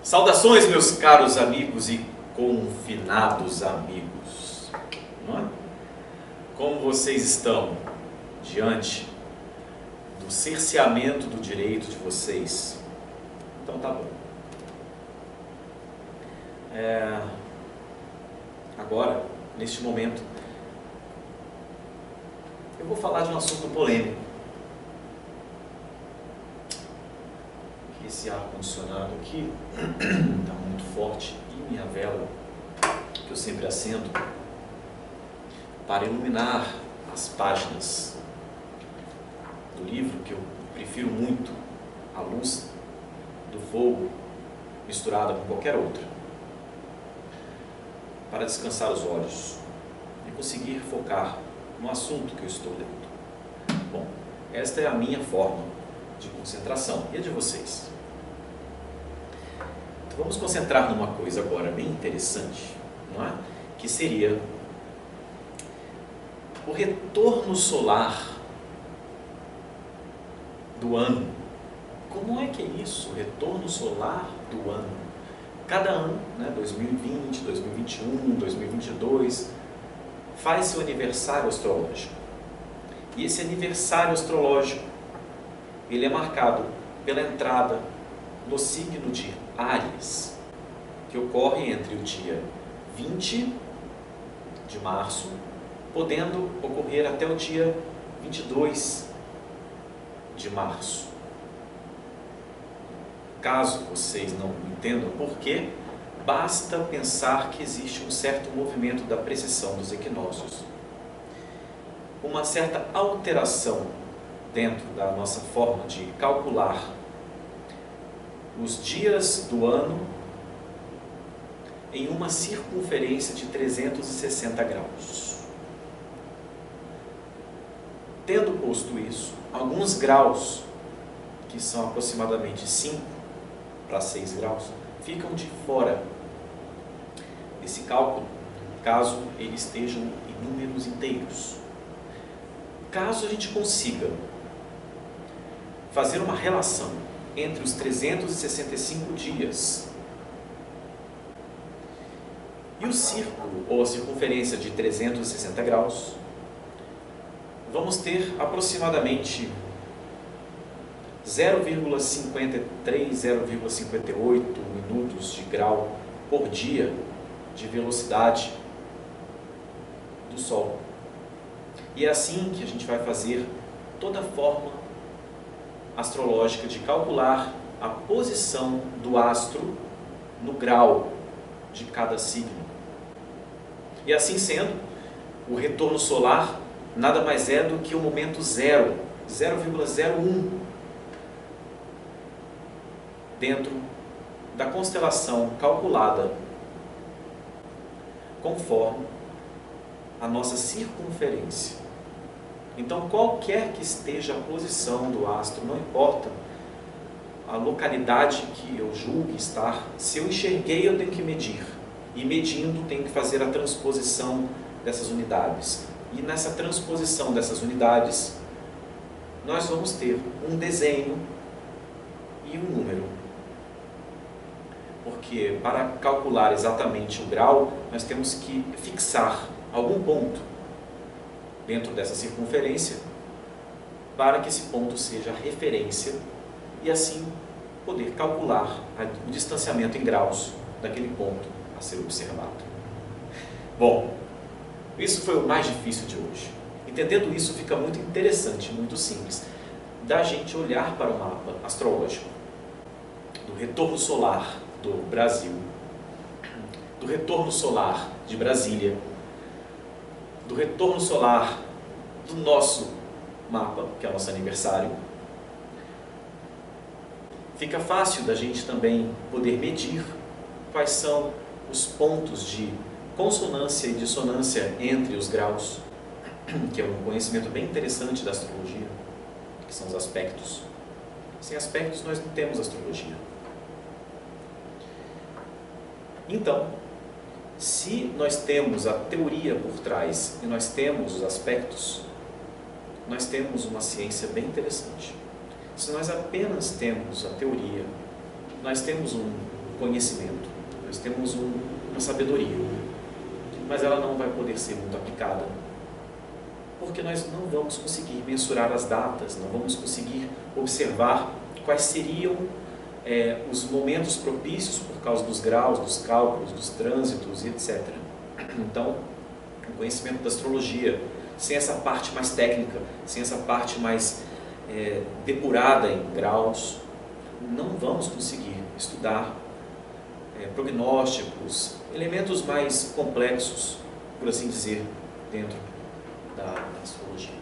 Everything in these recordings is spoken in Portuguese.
Saudações, meus caros amigos e confinados amigos. Não é? Como vocês estão diante do cerceamento do direito de vocês? Então tá bom. Agora, neste momento, eu vou falar de um assunto polêmico. Esse ar-condicionado aqui está muito forte e minha vela, que eu sempre acendo para iluminar as páginas do livro, que eu prefiro muito a luz do fogo misturada com qualquer outra, para descansar os olhos e conseguir focar no assunto que eu estou lendo. Bom, esta é a minha forma de concentração e a de vocês. Então vamos concentrar numa coisa agora bem interessante, não é? Que seria o retorno solar do ano. Como é que é isso? O retorno solar do ano. Cada ano, né, 2020, 2021, 2022, faz seu aniversário astrológico. E esse aniversário astrológico, ele é marcado pela entrada no signo de Áries, que ocorre entre o dia 20 de março, podendo ocorrer até o dia 22 de março. Caso vocês não entendam por quê, basta pensar que existe um certo movimento da precessão dos equinócios, uma certa alteração dentro da nossa forma de calcular os dias do ano em uma circunferência de 360 graus. Tendo posto isso, alguns graus, que são aproximadamente 5 para 6 graus, ficam de fora desse cálculo, caso eles estejam em números inteiros. Caso a gente consiga fazer uma relação entre os 365 dias e o círculo, ou a circunferência de 360 graus, vamos ter aproximadamente 0,53, 0,58 minutos de grau por dia de velocidade do Sol. E é assim que a gente vai fazer toda a forma astrológica de calcular a posição do astro no grau de cada signo. E assim sendo, o retorno solar nada mais é do que o momento zero, 0,01, dentro da constelação calculada conforme a nossa circunferência. Então, qualquer que esteja a posição do astro, não importa a localidade que eu julgue estar, se eu enxerguei, eu tenho que medir. E medindo, tenho que fazer a transposição dessas unidades. E nessa transposição dessas unidades, nós vamos ter um desenho e um número. Porque para calcular exatamente o grau, nós temos que fixar algum ponto dentro dessa circunferência, para que esse ponto seja a referência e assim poder calcular o distanciamento em graus daquele ponto a ser observado. Bom, isso foi o mais difícil de hoje. Entendendo isso, fica muito interessante, muito simples, da gente olhar para o mapa astrológico do retorno solar do Brasil, do retorno solar de Brasília, do retorno solar do nosso mapa, que é o nosso aniversário. Fica fácil da gente também poder medir quais são os pontos de consonância e dissonância entre os graus, que é um conhecimento bem interessante da astrologia, que são os aspectos. Sem aspectos nós não temos astrologia. Então, se nós temos a teoria por trás e nós temos os aspectos, nós temos uma ciência bem interessante. Se nós apenas temos a teoria, nós temos um conhecimento, nós temos uma sabedoria, mas ela não vai poder ser muito aplicada, porque nós não vamos conseguir mensurar as datas, não vamos conseguir observar quais seriam os momentos propícios por causa dos graus, dos cálculos, dos trânsitos e etc. Então, o conhecimento da astrologia, sem essa parte mais técnica, sem essa parte mais depurada em graus, não vamos conseguir estudar prognósticos, elementos mais complexos, por assim dizer, dentro da astrologia.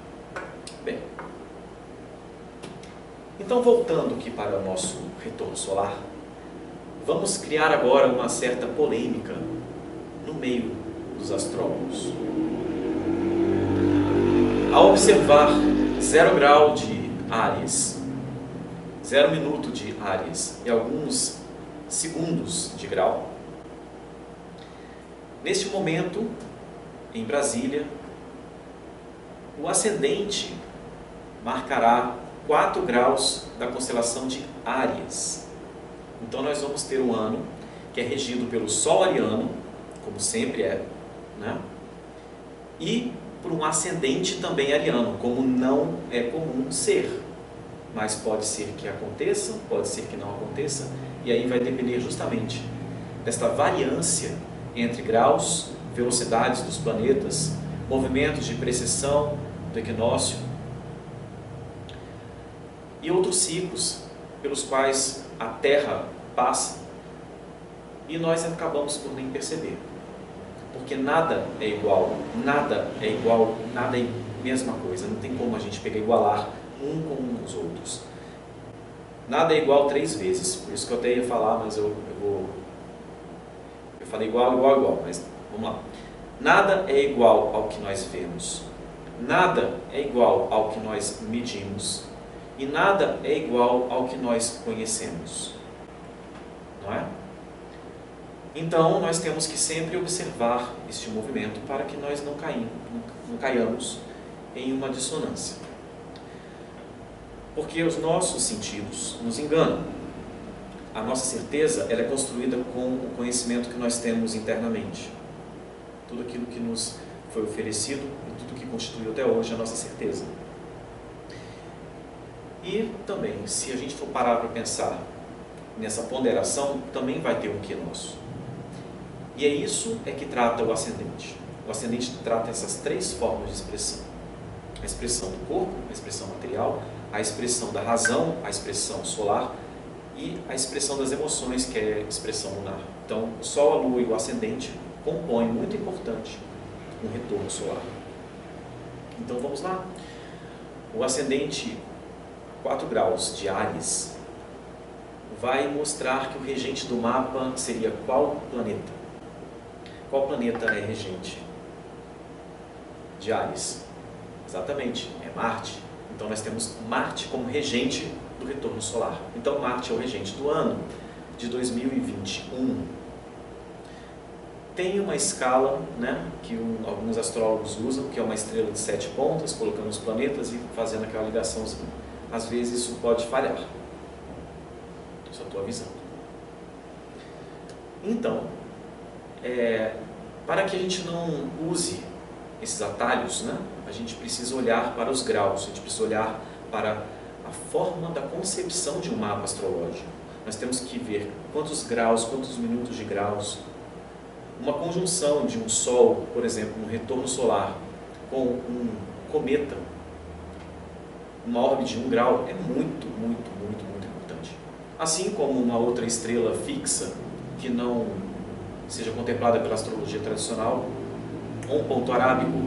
Bem, então voltando aqui para o nosso retorno solar, vamos criar agora uma certa polêmica no meio dos astrólogos. Ao observar 0 grau de Áries, 0 minuto de Áries e alguns segundos de grau, neste momento, em Brasília, o ascendente marcará 4 graus da constelação de Áries. Então nós vamos ter um ano que é regido pelo Sol ariano, como sempre né? E por um ascendente também ariano, como não é comum ser. Mas pode ser que aconteça, pode ser que não aconteça, e aí vai depender justamente desta variância entre graus, velocidades dos planetas, movimentos de precessão do equinócio e outros ciclos pelos quais a Terra passa e nós acabamos por nem perceber. Porque nada é igual, nada é mesma coisa, não tem como a gente pegar e igualar um com os outros. Nada é igual 3 vezes, por isso que eu até ia falar, mas eu falei igual, mas vamos lá. Nada é igual ao que nós vemos, nada é igual ao que nós medimos e nada é igual ao que nós conhecemos, não é? Então, nós temos que sempre observar este movimento para que nós não caiamos em uma dissonância. Porque os nossos sentidos nos enganam. A nossa certeza ela é construída com o conhecimento que nós temos internamente. Tudo aquilo que nos foi oferecido e tudo que constituiu até hoje a nossa certeza. E também, se a gente for parar para pensar nessa ponderação, também vai ter um quê nosso. E é isso que trata o ascendente. O ascendente trata essas 3 formas de expressão. A expressão do corpo, a expressão material, a expressão da razão, a expressão solar e a expressão das emoções, que é a expressão lunar. Então, o Sol, a Lua e o ascendente compõem, muito importante, um retorno solar. Então, vamos lá. O ascendente 4 graus de Áries vai mostrar que o regente do mapa seria qual planeta? Qual planeta é regente de Áries? Exatamente, é Marte. Então nós temos Marte como regente do retorno solar. Então Marte é o regente do ano de 2021. Tem uma escala, né, que alguns astrólogos usam, que é uma estrela de 7 pontas, colocando os planetas e fazendo aquela ligaçãozinha. Às vezes isso pode falhar. Só estou avisando. Então, para que a gente não use esses atalhos, né, a gente precisa olhar para os graus, a gente precisa olhar para a forma da concepção de um mapa astrológico. Nós temos que ver quantos graus, quantos minutos de graus. Uma conjunção de um Sol, por exemplo, um retorno solar, com um cometa, uma órbita de 1 grau, é muito importante. Assim como uma outra estrela fixa, que não seja contemplada pela astrologia tradicional, ou um ponto arábico,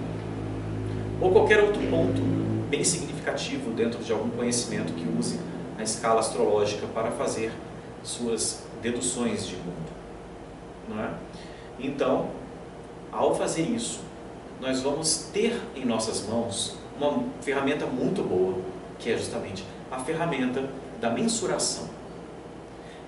ou qualquer outro ponto bem significativo dentro de algum conhecimento que use a escala astrológica para fazer suas deduções de mundo, não é? Então, ao fazer isso, nós vamos ter em nossas mãos uma ferramenta muito boa, que é justamente a ferramenta da mensuração.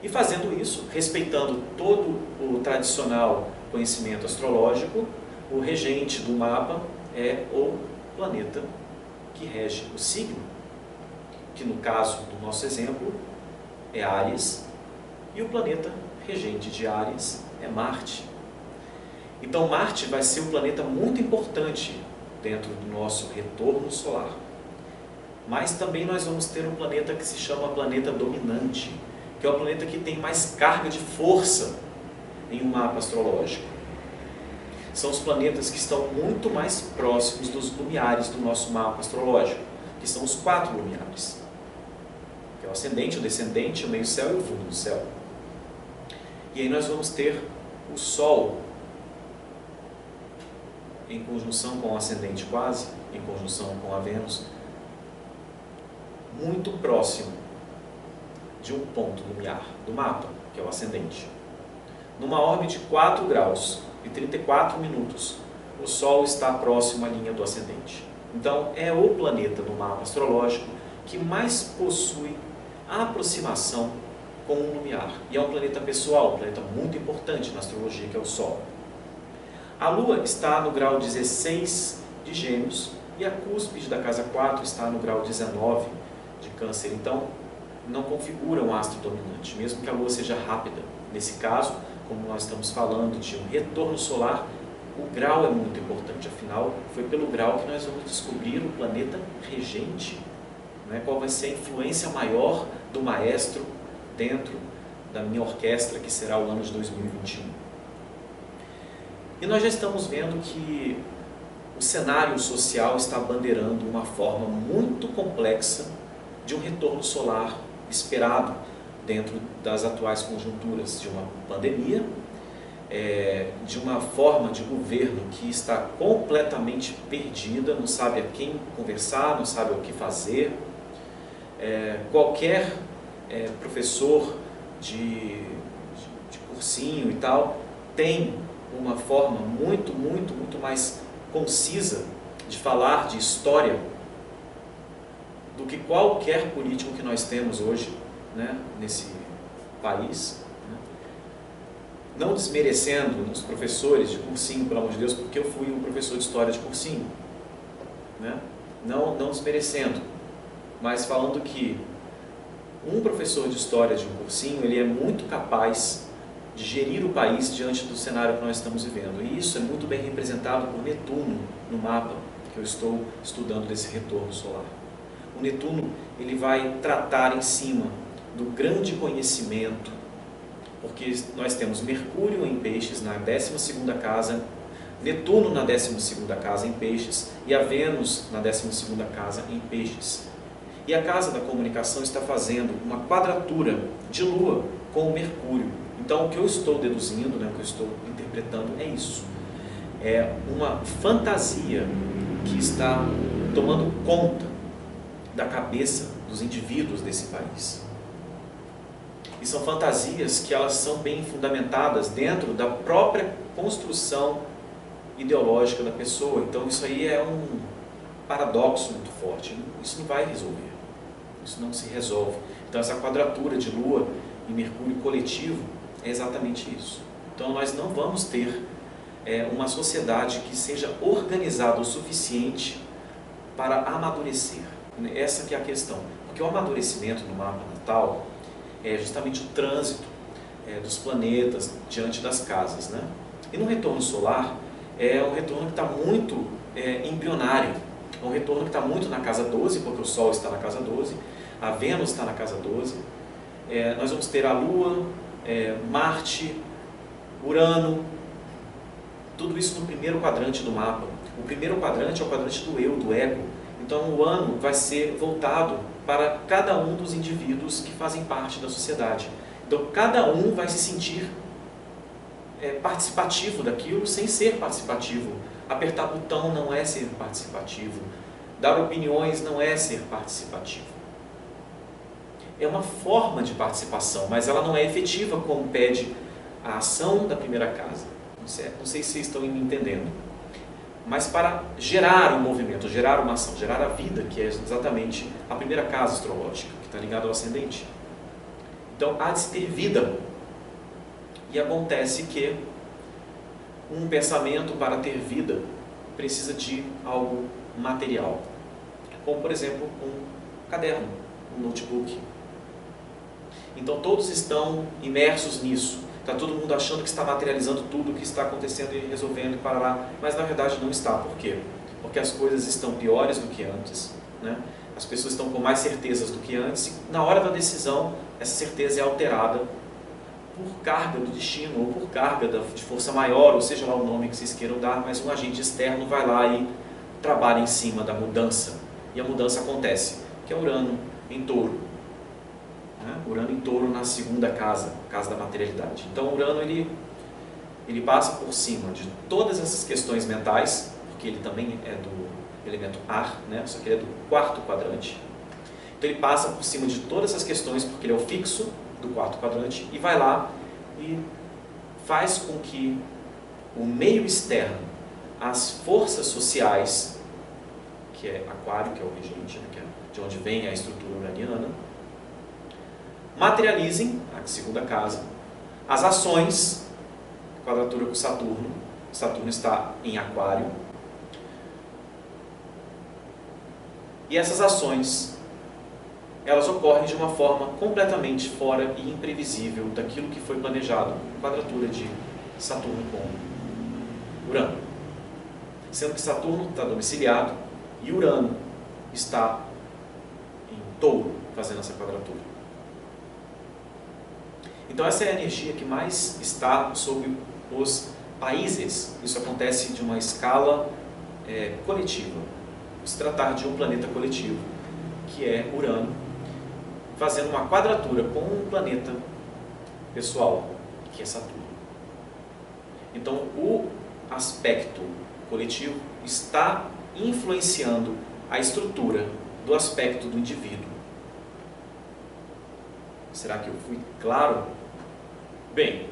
E fazendo isso, respeitando todo o tradicional conhecimento astrológico, o regente do mapa é o planeta que rege o signo, que no caso do nosso exemplo é Áries, e o planeta regente de Áries é Marte. Então Marte vai ser um planeta muito importante dentro do nosso retorno solar. Mas também nós vamos ter um planeta que se chama planeta dominante, que é o planeta que tem mais carga de força em um mapa astrológico. São os planetas que estão muito mais próximos dos lumiares do nosso mapa astrológico, que são os 4 lumiares, que é o ascendente, o descendente, o meio-céu e o fundo do céu. E aí nós vamos ter o Sol em conjunção com o ascendente quase, em conjunção com a Vênus, muito próximo de um ponto lumiar do mapa, que é o ascendente. Numa órbita de 4 graus e 34 minutos, o Sol está próximo à linha do ascendente. Então, é o planeta no mapa astrológico que mais possui a aproximação com o lumiar. E é um planeta pessoal, um planeta muito importante na astrologia, que é o Sol. A Lua está no grau 16 de Gêmeos e a cúspide da casa 4 está no grau 19 de Câncer. Então, não configura um astro dominante, mesmo que a Lua seja rápida. Nesse caso, como nós estamos falando de um retorno solar, o grau é muito importante. Afinal, foi pelo grau que nós vamos descobrir o planeta regente, né? Qual vai ser a influência maior do maestro dentro da minha orquestra, que será o ano de 2021. E nós já estamos vendo que o cenário social está bandeirando uma forma muito complexa de um retorno solar esperado dentro das atuais conjunturas de uma pandemia, de uma forma de governo que está completamente perdida, não sabe a quem conversar, não sabe o que fazer. Qualquer professor de cursinho e tal tem uma forma muito mais concisa de falar de história do que qualquer político que nós temos hoje, né, nesse país. Não desmerecendo os professores de cursinho, pelo amor de Deus, porque eu fui um professor de história de cursinho, né? Não desmerecendo, mas falando que um professor de história de um cursinho, ele é muito capaz de gerir o país diante do cenário que nós estamos vivendo. E isso é muito bem representado por Netuno no mapa que eu estou estudando desse retorno solar. O Netuno, ele vai tratar em cima do grande conhecimento, porque nós temos Mercúrio em Peixes na 12ª casa, Netuno na 12ª casa em Peixes e a Vênus na 12ª casa em Peixes. E a casa da comunicação está fazendo uma quadratura de Lua com o Mercúrio. Então, o que eu estou deduzindo, né, o que eu estou interpretando é isso. É uma fantasia que está tomando conta da cabeça dos indivíduos desse país. E são fantasias que elas são bem fundamentadas dentro da própria construção ideológica da pessoa. Então, isso aí é um paradoxo muito forte. Isso não vai resolver. Isso não se resolve. Então, essa quadratura de Lua e Mercúrio coletivo é exatamente isso. Então, nós não vamos ter uma sociedade que seja organizada o suficiente para amadurecer. Essa que é a questão. Porque o amadurecimento no mapa natal é justamente o trânsito dos planetas diante das casas, né? E no retorno solar, é um retorno que está muito embrionário. É um retorno que está muito na casa 12, porque o Sol está na casa 12, a Vênus está na casa 12. Nós vamos ter a Lua, Marte, Urano, tudo isso no primeiro quadrante do mapa. O primeiro quadrante é o quadrante do eu, do ego. Então o ano vai ser voltado para cada um dos indivíduos que fazem parte da sociedade. Então cada um vai se sentir participativo daquilo sem ser participativo. Apertar botão não é ser participativo. Dar opiniões não é ser participativo. É uma forma de participação, mas ela não é efetiva como pede a ação da primeira casa. Não sei se vocês estão me entendendo. Mas para gerar um movimento, gerar uma ação, gerar a vida, que é exatamente a primeira casa astrológica, que está ligada ao ascendente. Então, há de se ter vida. E acontece que um pensamento, para ter vida, precisa de algo material. Como, por exemplo, um caderno, um notebook. Então, todos estão imersos nisso. está todo mundo achando que está materializando tudo, que está acontecendo e resolvendo e para lá, mas na verdade não está. Por quê? Porque as coisas estão piores do que antes, né? As pessoas estão com mais certezas do que antes, e na hora da decisão, essa certeza é alterada por carga do destino, ou por carga de força maior, ou seja lá o nome que vocês queiram dar, mas um agente externo vai lá e trabalha em cima da mudança. E a mudança acontece, que é Urano em Touro. Né? Urano em Touro na segunda casa, casa da materialidade. Então Urano ele passa por cima de todas essas questões mentais, porque ele também é do elemento ar, né? Só que ele é do quarto quadrante. Então ele passa por cima de todas essas questões, porque ele é o fixo do quarto quadrante, e vai lá e faz com que o meio externo, as forças sociais, que é Aquário, que é o regente, né, que é de onde vem a estrutura uraniana, materializem, a segunda casa, as ações, quadratura com Saturno. Saturno está em Aquário. E essas ações, elas ocorrem de uma forma completamente fora e imprevisível daquilo que foi planejado, quadratura de Saturno com Urano. Sendo que Saturno está domiciliado e Urano está em Touro, fazendo essa quadratura. Então essa é a energia que mais está sobre os países. Isso acontece de uma escala coletiva. Se tratar de um planeta coletivo, que é Urano, fazendo uma quadratura com um planeta pessoal, que é Saturno. Então o aspecto coletivo está influenciando a estrutura do aspecto do indivíduo. Será que eu fui claro? Bem,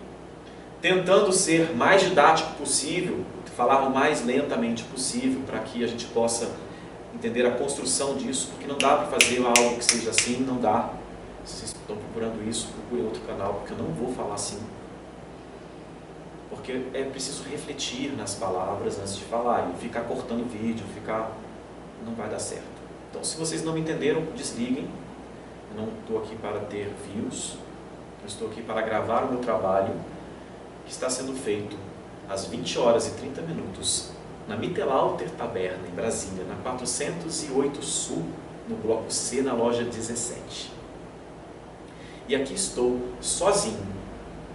tentando ser mais didático possível, falar o mais lentamente possível, para que a gente possa entender a construção disso, porque não dá para fazer algo que seja assim, não dá. Se vocês estão procurando isso, procurem outro canal, porque eu não vou falar assim. Porque é preciso refletir nas palavras antes de falar, e ficar cortando vídeo, não vai dar certo. Então, se vocês não me entenderam, desliguem. Eu não estou aqui para ter views, eu estou aqui para gravar o meu trabalho, que está sendo feito às 20 horas e 30 minutos, na Mittelalter Taberna, em Brasília, na 408 Sul, no bloco C, na loja 17. E aqui estou sozinho,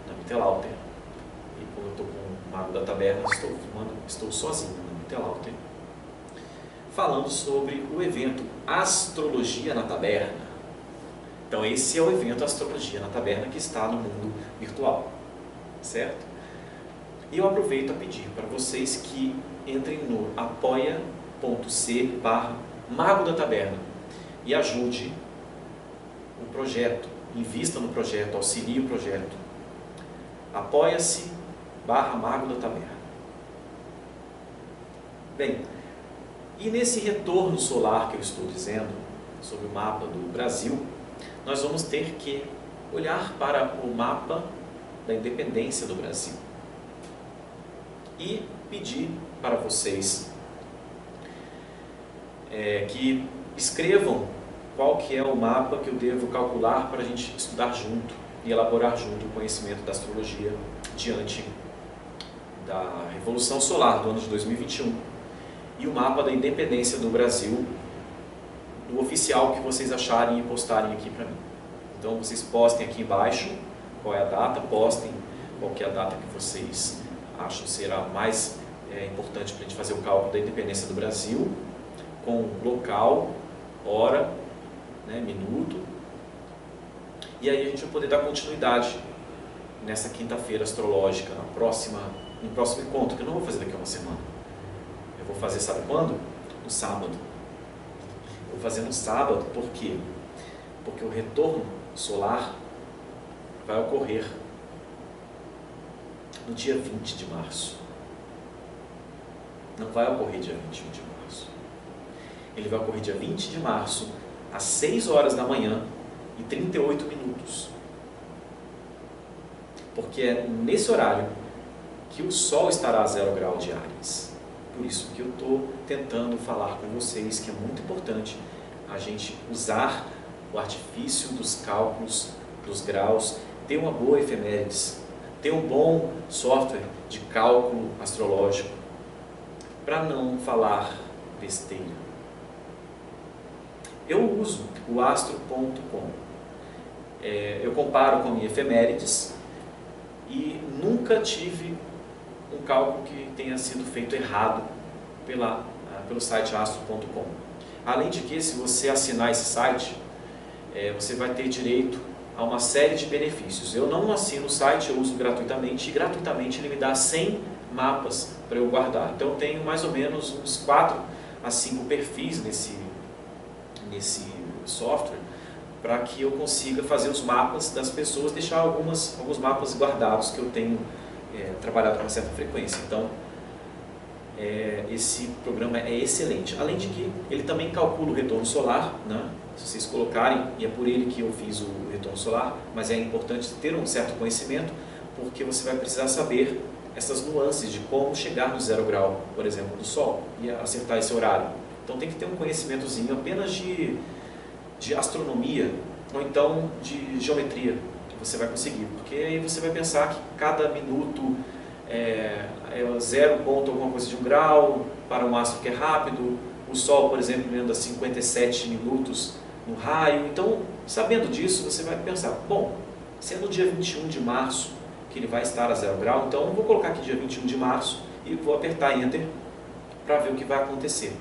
na Mittelalter. E como eu estou com o Mago da Taberna, estou sozinho na Mittelalter, falando sobre o evento Astrologia na Taberna. Então esse é o evento Astrologia na Taberna que está no mundo virtual, certo? E eu aproveito a pedir para vocês que entrem no apoia.c/Mago da Taberna e ajude o projeto, invista no projeto, auxilie o projeto. Apoia-se/Mago da Taberna. Bem, e nesse retorno solar que eu estou dizendo, sobre o mapa do Brasil, nós vamos ter que olhar para o mapa da independência do Brasil e pedir para vocês que escrevam qual que é o mapa que eu devo calcular para a gente estudar junto e elaborar junto o conhecimento da astrologia diante da Revolução Solar do ano de 2021 e o mapa da independência do Brasil, do oficial que vocês acharem e postarem aqui para mim. Então vocês postem aqui embaixo qual é a data, postem qual que é a data que vocês acham será mais importante para a gente fazer o cálculo da independência do Brasil, com local, hora, né, minuto, e aí a gente vai poder dar continuidade nessa quinta-feira astrológica, no próximo encontro, que eu não vou fazer daqui a uma semana. Eu vou fazer, sabe quando? No sábado. Eu vou fazer no sábado, por quê? Porque o retorno solar vai ocorrer no dia 20 de março. Não vai ocorrer dia 21 de março. Ele vai ocorrer dia 20 de março, às 6 horas da manhã e 38 minutos. Porque é nesse horário que o Sol estará a 0 grau de Áries. Por isso que eu estou tentando falar com vocês que é muito importante a gente usar o artifício dos cálculos, dos graus, ter uma boa efemérides, ter um bom software de cálculo astrológico para não falar besteira. Eu uso o astro.com. Eu comparo com a minha efemérides e nunca tive um cálculo que tenha sido feito errado pelo site astro.com. Além de que, se você assinar esse site, você vai ter direito a uma série de benefícios. Eu não assino o site, eu uso gratuitamente, e gratuitamente ele me dá 100 mapas para eu guardar. Então eu tenho mais ou menos uns 4 a 5 perfis nesse software, para que eu consiga fazer os mapas das pessoas, deixar alguns mapas guardados que eu tenho trabalhado com uma certa frequência. Então, esse programa é excelente. Além de que ele também calcula o retorno solar, né? Se vocês colocarem, e é por ele que eu fiz o retorno solar, mas é importante ter um certo conhecimento, porque você vai precisar saber essas nuances de como chegar no 0 grau, por exemplo, do Sol, e acertar esse horário. Então tem que ter um conhecimentozinho apenas de astronomia, ou então de geometria, que você vai conseguir, porque aí você vai pensar que cada minuto é 0 ponto alguma coisa de 1 grau, para um astro que é rápido. O Sol, por exemplo, anda 57 minutos no raio. Então, sabendo disso, você vai pensar, bom, se é no dia 21 de março que ele vai estar a 0 grau, então eu vou colocar aqui dia 21 de março e vou apertar Enter para ver o que vai acontecer.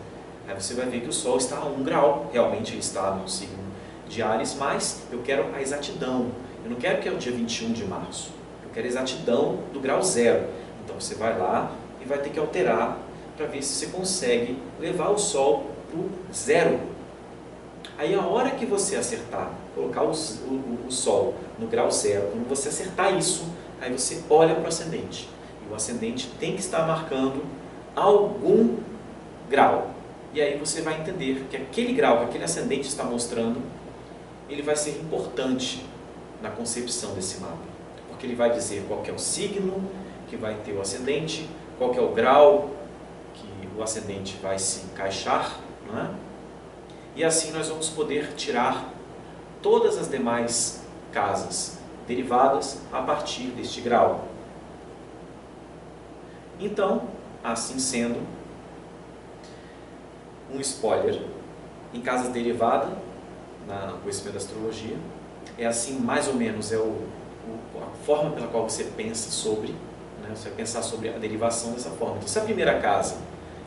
Aí você vai ver que o Sol está a 1 grau, realmente ele está no signo de Áries, mas eu quero a exatidão. Eu não quero que é o dia 21 de março, eu quero a exatidão do grau 0. Então você vai lá e vai ter que alterar para ver se você consegue levar o Sol para o 0. Aí a hora que você acertar, colocar o Sol no grau 0, quando você acertar isso, aí você olha para o ascendente. E o ascendente tem que estar marcando algum grau. E aí você vai entender que aquele grau, que aquele ascendente está mostrando, ele vai ser importante na concepção desse mapa. Porque ele vai dizer qual que é o signo que vai ter o ascendente, qual que é o grau que o ascendente vai se encaixar, não é? E assim nós vamos poder tirar todas as demais casas derivadas a partir deste grau. Então, assim sendo, um spoiler, em casas derivadas, no conhecimento da astrologia, é assim mais ou menos, a forma pela qual você pensa sobre, né? Você vai pensar sobre a derivação dessa forma. Então, se a primeira casa,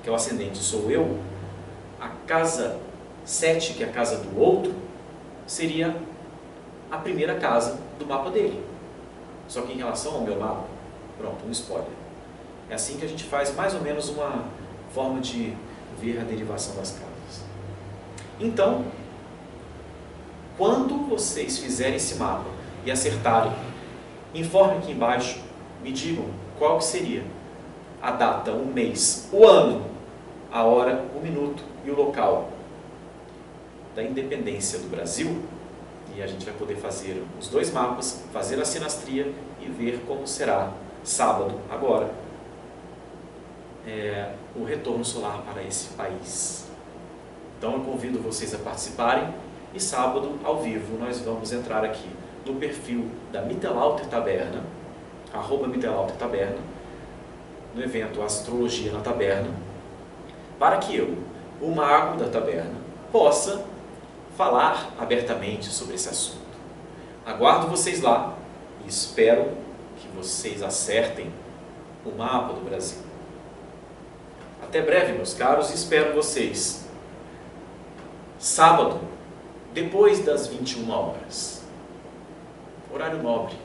que é o ascendente, sou eu, a casa 7, que é a casa do outro, seria a primeira casa do mapa dele. Só que em relação ao meu mapa, pronto, um spoiler. É assim que a gente faz mais ou menos uma forma de ver a derivação das casas. Então, quando vocês fizerem esse mapa e acertarem, informem aqui embaixo, me digam qual que seria a data, o mês, o ano, a hora, o minuto e o local da independência do Brasil, e a gente vai poder fazer os dois mapas, fazer a sinastria e ver como será sábado, agora, o retorno solar para esse país. Então eu convido vocês a participarem, e sábado, ao vivo, nós vamos entrar aqui no perfil da Mittelalter Taberna, @Mittelalter Taberna, no evento Astrologia na Taberna, para que eu, o mago da taberna, possa falar abertamente sobre esse assunto. Aguardo vocês lá e espero que vocês acertem o mapa do Brasil. Até breve, meus caros, e espero vocês sábado, depois das 21 horas. Horário nobre.